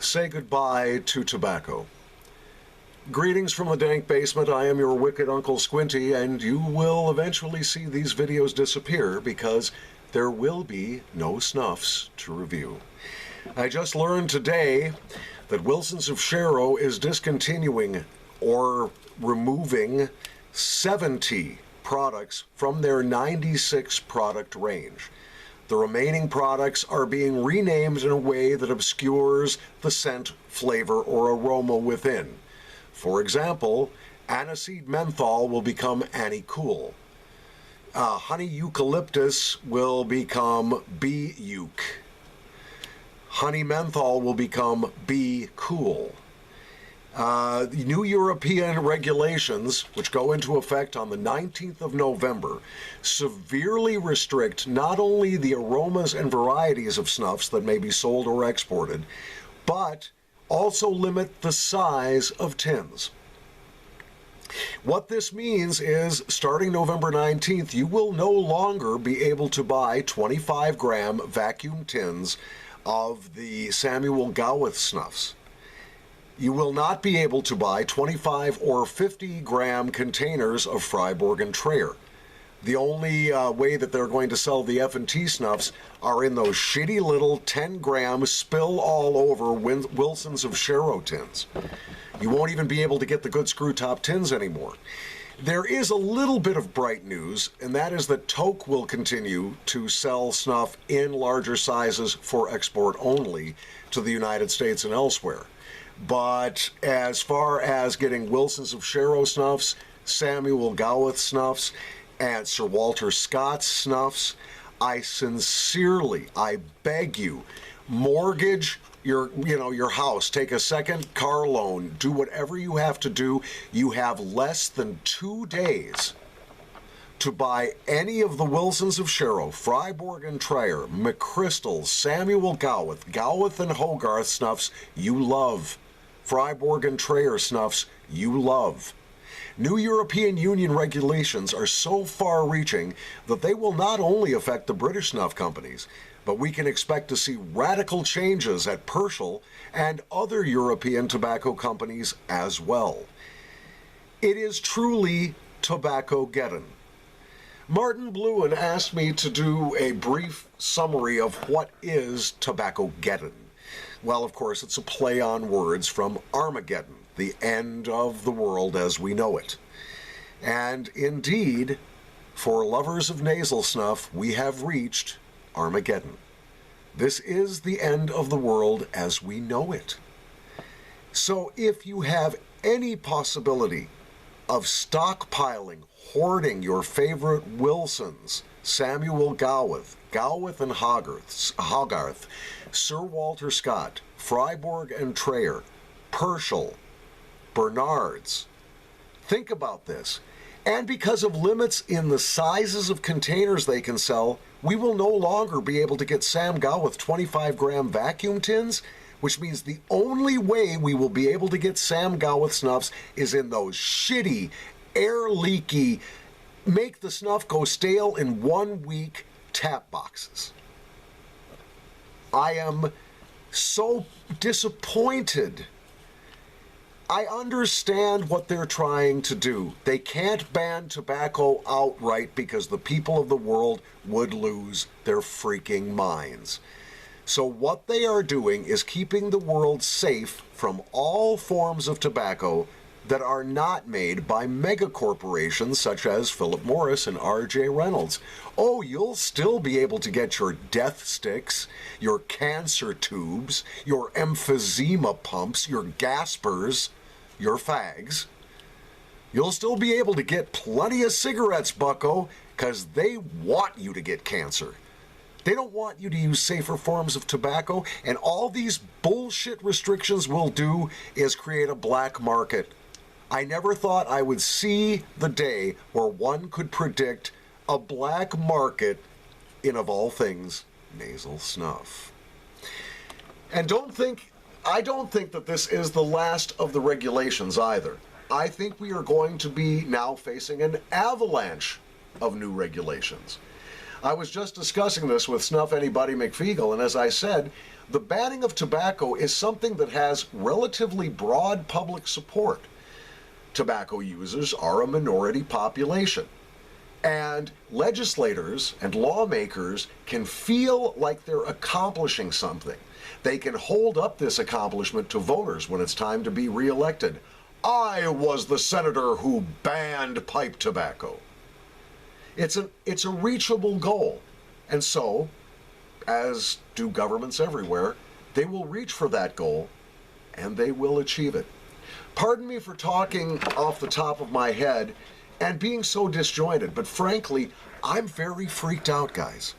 say goodbye to tobacco. Greetings from the dank basement. I am your wicked Uncle Squinty, and you will eventually see these videos disappear because there will be no snuffs to review. I just learned today that Wilson's of Cairo is discontinuing or removing 70 products from their 96 product range. The remaining products are being renamed in a way that obscures the scent, flavor, or aroma within. For example, aniseed menthol will become Ani-Cool. Honey eucalyptus will become Bee-Euc. Honey menthol will become Bee-Cool. New European regulations, which go into effect on the 19th of November, severely restrict not only the aromas and varieties of snuffs that may be sold or exported, but also limit the size of tins. What this means is, starting November 19th, you will no longer be able to buy 25-gram vacuum tins of the Samuel Gawith snuffs. You will not be able to buy 25 or 50-gram containers of Freiburg and Trayer. The only way that they're going to sell the F&T snuffs are in those shitty little 10-gram spill all over Wilson's of Cairo tins. You won't even be able to get the good screw top tins anymore. There is a little bit of bright news, and that is that Toke will continue to sell snuff in larger sizes for export only to the United States and elsewhere. But as far as getting Wilson's of Cairo snuffs, Samuel Gawith snuffs, and Sir Walter Scott's snuffs, I sincerely, I beg you, mortgage your house, take a second car loan, do whatever you have to do. You have less than 2 days to buy any of the Wilson's of Cairo, Freiburg and Trayer, McChrystal, Samuel Gawith, Gawith and Hogarth snuffs you love, Freiburg and Trayer snuffs you love. New European Union regulations are so far-reaching that they will not only affect the British snuff companies, but we can expect to see radical changes at Purcell and other European tobacco companies as well. It is truly tobacco-geddon. Martin Bluen asked me to do a brief summary of what is tobacco-geddon. Well, of course, it's a play on words from Armageddon, the end of the world as we know it. And indeed, for lovers of nasal snuff, we have reached Armageddon. This is the end of the world as we know it. So if you have any possibility of stockpiling, hoarding your favorite Wilsons, Samuel Gawith, Gawith and Hogarth, Sir Walter Scott, Freiburg and Trayer, Purcell, Bernard's, think about this. And because of limits in the sizes of containers they can sell, we will no longer be able to get Sam Gawith 25-gram vacuum tins, which means the only way we will be able to get Sam Gawith snuffs is in those shitty, air-leaky, make the snuff go stale in 1 week tap boxes. I am so disappointed. I understand what they're trying to do. They can't ban tobacco outright because the people of the world would lose their freaking minds. So what they are doing is keeping the world safe from all forms of tobacco that are not made by megacorporations such as Philip Morris and R.J. Reynolds. Oh, you'll still be able to get your death sticks, your cancer tubes, your emphysema pumps, your gaspers, your fags. You'll still be able to get plenty of cigarettes, bucko, because they want you to get cancer. They don't want you to use safer forms of tobacco, and all these bullshit restrictions will do is create a black market. I never thought I would see the day where one could predict a black market in, of all things, nasal snuff. And I don't think that this is the last of the regulations either. I think we are going to be now facing an avalanche of new regulations. I was just discussing this with Snuff Anybody McFeagle, and as I said, The banning of tobacco is something that has relatively broad public support. Tobacco users are a minority population. And legislators and lawmakers can feel like they're accomplishing something. They can hold up this accomplishment to voters when it's time to be reelected. I was the senator who banned pipe tobacco. It's a reachable goal. And so, as do governments everywhere, they will reach for that goal and they will achieve it. Pardon me for talking off the top of my head and being so disjointed, but frankly, I'm very freaked out, guys.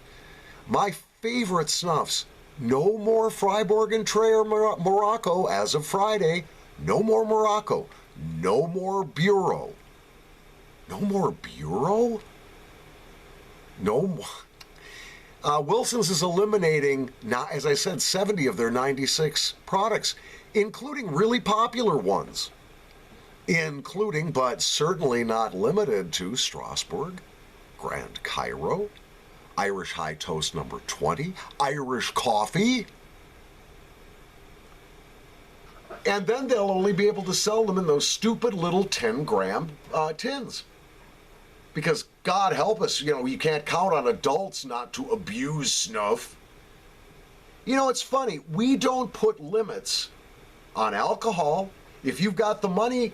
My favorite snuffs, no more Freiburg and Tray or Morocco as of Friday. No more Morocco. No more Bureau. No more Bureau? No more. Wilson's is eliminating, now, as I said, 70 of their 96 products, including really popular ones. Including, but certainly not limited to, Strasbourg, Grand Cairo, Irish High Toast number 20, Irish Coffee. And then they'll only be able to sell them in those stupid little 10-gram tins. Because, God help us, you can't count on adults not to abuse snuff. It's funny, we don't put limits on alcohol. If you've got the money,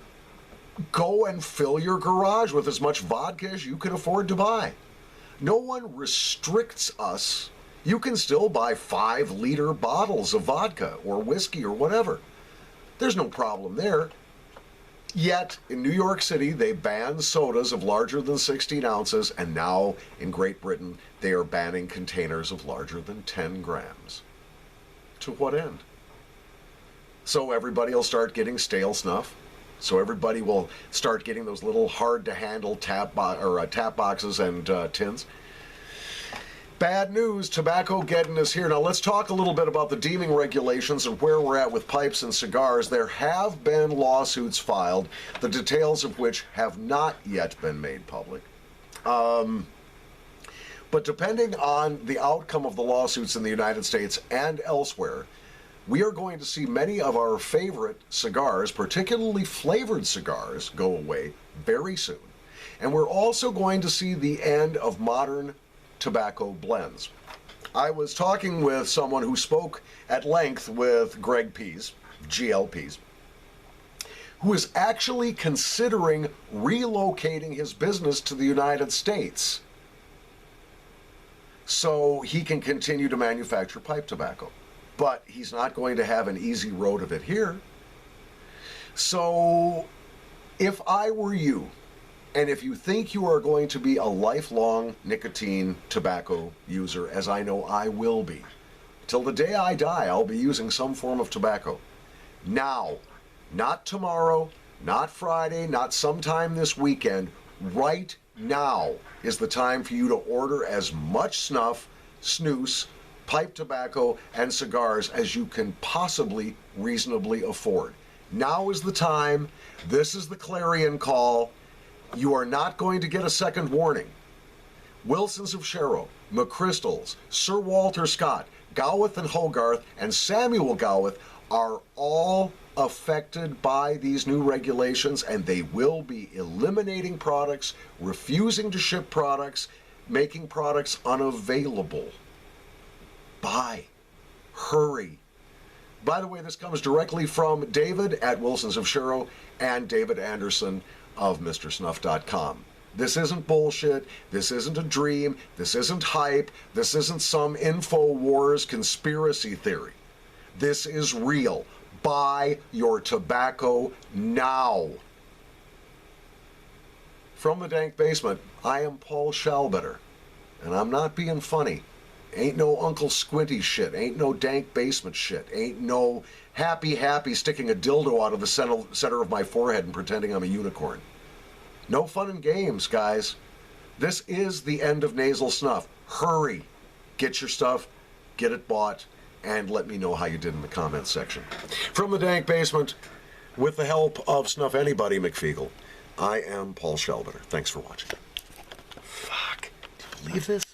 go and fill your garage with as much vodka as you can afford to buy. No one restricts us. You can still buy 5-liter bottles of vodka or whiskey or whatever. There's no problem there. Yet, in New York City, they banned sodas of larger than 16 ounces, and now in Great Britain, they are banning containers of larger than 10 grams. To what end? So everybody will start getting stale snuff. So everybody will start getting those little hard-to-handle tap boxes and tins. Bad news, tobacco getting us here. Now let's talk a little bit about the deeming regulations and where we're at with pipes and cigars. There have been lawsuits filed, the details of which have not yet been made public. But depending on the outcome of the lawsuits in the United States and elsewhere, we are going to see many of our favorite cigars, particularly flavored cigars, go away very soon. And we're also going to see the end of modern tobacco blends. I was talking with someone who spoke at length with Greg Pease, GLPs, who is actually considering relocating his business to the United States so he can continue to manufacture pipe tobacco. But he's not going to have an easy road of it here. So if I were you, and if you think you are going to be a lifelong nicotine tobacco user, as I know I will be, till the day I die, I'll be using some form of tobacco. Now, not tomorrow, not Friday, not sometime this weekend, right now is the time for you to order as much snuff, snus, pipe tobacco, and cigars as you can possibly reasonably afford. Now is the time. This is the clarion call. You are not going to get a second warning. Wilson's of Cairo, McChrystal's, Sir Walter Scott, Gawith and Hogarth, and Samuel Gawith are all affected by these new regulations, and they will be eliminating products, refusing to ship products, making products unavailable. Buy. Hurry. By the way, this comes directly from David at Wilson's of Cairo and David Anderson of MrSnuff.com. This isn't bullshit. This isn't a dream. This isn't hype. This isn't some InfoWars conspiracy theory. This is real. Buy your tobacco now. From the dank basement, I am Paul Schallbetter, and I'm not being funny. Ain't no Uncle Squinty shit. Ain't no dank basement shit. Ain't no happy sticking a dildo out of the center of my forehead and pretending I'm a unicorn. No fun and games, guys. This is the end of Nasal Snuff. Hurry. Get your stuff, get it bought, and let me know how you did in the comments section. From the dank basement, with the help of Snuff Anybody McFeagle, I am Paul Schallbetter. Thanks for watching. Fuck. Do you believe this?